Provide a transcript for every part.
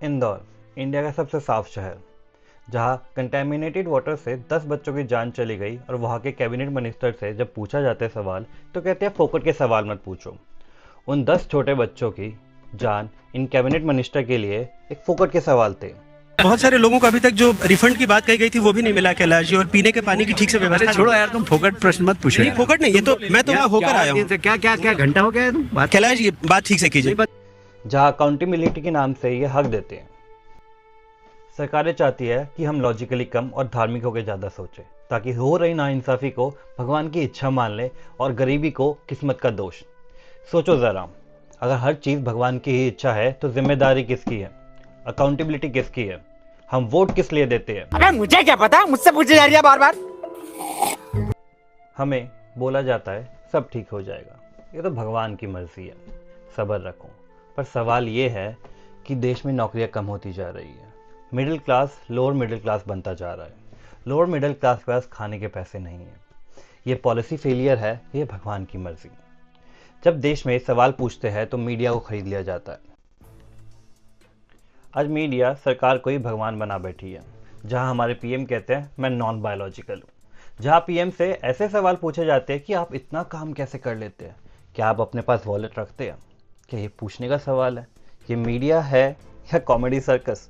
Indore India का सबसे साफ शहर, जहां कंटेमिनेटेड वाटर से 10 बच्चों की जान चली गई और वहां के कैबिनेट मिनिस्टर से जब पूछा जाता है सवाल तो कहते हैं फोकट के सवाल मत पूछो। उन 10 छोटे बच्चों की जान इन कैबिनेट मिनिस्टर के लिए एक फोकट के सवाल थे। बहुत सारे लोगों को अभी तक जो रिफंड की बात कही गई थी वो भी नहीं मिला कैलाश जी, और पीने के पानी की ठीक से व्यवस्था छोड़ो यार, तुम फोकट प्रश्न मत पूछो नहीं, फोकट नहीं, ये तो मैं तो वहाँ होकर आया हूँ। क्या क्या क्या घंटा हो गया है तुम बात कैलाश ये बात ठीक से कीजिए। जहां अकाउंटेबिलिटी के नाम से ये हक देते हैं। सरकारें चाहती है कि हम लॉजिकली कम और धार्मिक होकर ज़्यादा सोचें, ताकि हो रही नाइंसाफ़ी को भगवान की इच्छा मान लें और गरीबी को किस्मत का दोष। सोचो ज़रा, अगर हर चीज़ भगवान की ही इच्छा है तो जिम्मेदारी किसकी है, अकाउंटेबिलिटी किसकी है, हम वोट किस लिए देते हैं? अबे मुझे क्या पता, मुझसे पूछी जा रही है बार बार। हमें बोला जाता है सब ठीक हो जाएगा, ये तो भगवान की मर्जी है, सब्र रखो। पर सवाल ये है कि देश में नौकरियां कम होती जा रही है, middle class lower middle class बनता जा रहा है, लोअर मिडिल क्लास के पास खाने के पैसे नहीं है। ये पॉलिसी फेलियर है, ये भगवान की मर्जी। जब देश में सवाल पूछते हैं तो मीडिया को खरीद लिया जाता है। आज मीडिया सरकार को ही भगवान बना बैठी है। जहां हमारे पीएम कहते हैं मैं नॉन बायोलॉजिकल हूँ, जहां पीएम से ऐसे सवाल पूछे जाते हैं कि आप इतना काम कैसे कर लेते हैं, क्या आप अपने पास वॉलेट रखते हैं? क्या ये पूछने का सवाल है? ये मीडिया है या कॉमेडी सर्कस?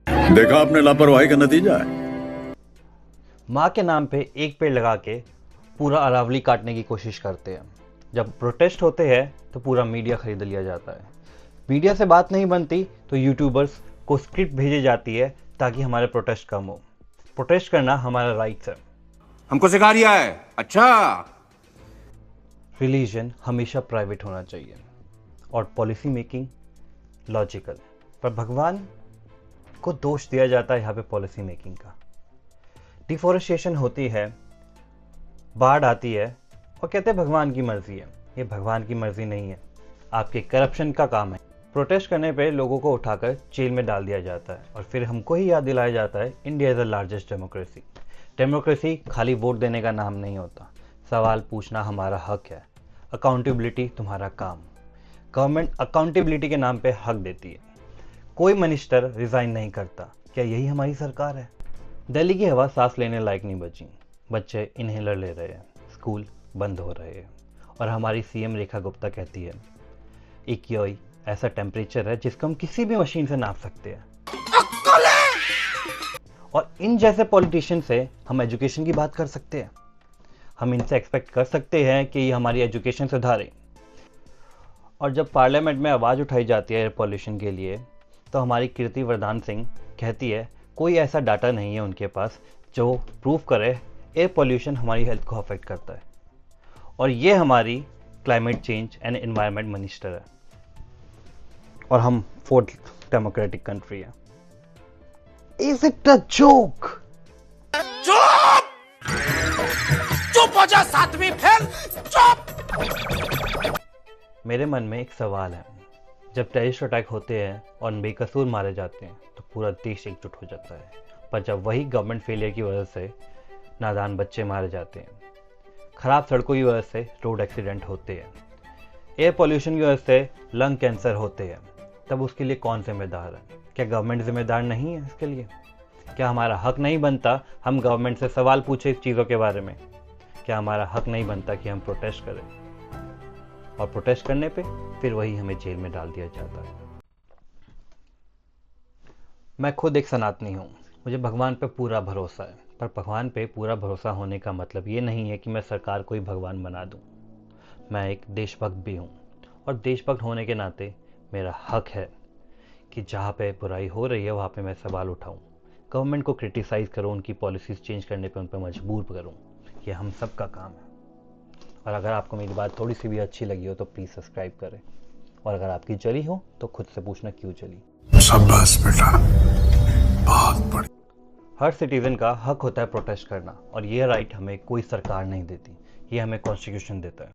देखा आपने लापरवाही का नतीजा है। माँ के नाम पे एक पेड़ लगा के पूरा अरावली काटने की कोशिश करते हैं। जब प्रोटेस्ट होते हैं तो पूरा मीडिया खरीद लिया जाता है। मीडिया से बात नहीं बनती तो यूट्यूबर्स को स्क्रिप्ट भेजी जाती है ताकि हमारे प्रोटेस्ट कम हो। प्रोटेस्ट करना हमारा राइट्स है। हमको सिखा रिया है। अच्छा, रिलीजन हमेशा प्राइवेट होना चाहिए और पॉलिसी मेकिंग लॉजिकल, पर भगवान को दोष दिया जाता है यहाँ पे पॉलिसी मेकिंग का। डिफॉरेस्टेशन होती है, बाढ़ आती है और कहते हैं भगवान की मर्जी है। ये भगवान की मर्जी नहीं है, आपके करप्शन का काम है। प्रोटेस्ट करने पे लोगों को उठाकर जेल में डाल दिया जाता है और फिर हमको ही याद दिलाया जाता है India is the largest democracy. Democracy खाली वोट देने का नाम नहीं होता, सवाल पूछना हमारा हक है, अकाउंटेबिलिटी तुम्हारा काम। गवर्नमेंट अकाउंटेबिलिटी के नाम पे हक देती है, कोई मिनिस्टर रिजाइन नहीं करता। क्या यही हमारी सरकार है? दिल्ली की हवा सांस लेने लायक नहीं बची, बच्चे इनहेलर ले रहे हैं, स्कूल बंद हो रहे हैं और हमारी सीएम रेखा गुप्ता कहती है 21 ऐसा टेम्परेचर है जिसको हम किसी भी मशीन से नाप सकते हैं। और इन जैसे पॉलिटिशियन से हम एजुकेशन की बात कर सकते हैं? हम इनसे एक्सपेक्ट कर सकते हैं कि ये हमारी एजुकेशन सुधारे? और जब पार्लियामेंट में आवाज़ उठाई जाती है एयर पॉल्यूशन के लिए तो हमारी कीर्ति वर्धन सिंह कहती है कोई ऐसा डाटा नहीं है उनके पास जो प्रूव करे एयर पॉल्यूशन हमारी हेल्थ को अफेक्ट करता है। और ये हमारी climate change and environment minister है और हम 4th डेमोक्रेटिक कंट्री है। Is it a joke? चुप हो जा, सातवीं फेल, चुप। मेरे मन में एक सवाल है, जब टेररिस्ट अटैक होते हैं और बेकसूर मारे जाते हैं तो पूरा देश एकजुट हो जाता है, पर जब वही गवर्नमेंट फेलियर की वजह से नादान बच्चे मारे जाते हैं, खराब सड़कों की वजह से रोड एक्सीडेंट होते हैं, एयर पोल्यूशन की वजह से लंग कैंसर होते हैं, तब उसके लिए कौन जिम्मेदार है? क्या गवर्नमेंट जिम्मेदार नहीं है इसके लिए? क्या हमारा हक नहीं बनता हम गवर्नमेंट से सवाल पूछे इस चीज़ों के बारे में? क्या हमारा हक नहीं बनता कि हम प्रोटेस्ट करें? और प्रोटेस्ट करने पे फिर वही हमें जेल में डाल दिया जाता है। मैं खुद एक सनातनी हूँ, मुझे भगवान पे पूरा भरोसा है, पर भगवान पे पूरा भरोसा होने का मतलब ये नहीं है कि मैं सरकार को ही भगवान बना दूँ। मैं एक देशभक्त भी हूँ और देशभक्त होने के नाते मेरा हक है कि जहाँ पे बुराई हो रही है वहाँ पे मैं सवाल उठाऊँ, गवर्नमेंट को क्रिटिसाइज़ करूँ, उनकी पॉलिसीज़ चेंज करने पे उन पर मजबूर करूँ। ये हम सब का काम है। और अगर आपको मेरी बात थोड़ी सी भी अच्छी लगी हो तो प्लीज़ सब्सक्राइब करें, और अगर आपकी जली हो तो खुद से पूछना क्यों जली। शाबाश बेटा, बहुत बढ़िया। हर सिटीजन का हक होता है प्रोटेस्ट करना, और ये राइट हमें कोई सरकार नहीं देती, ये हमें कॉन्स्टिट्यूशन देता है।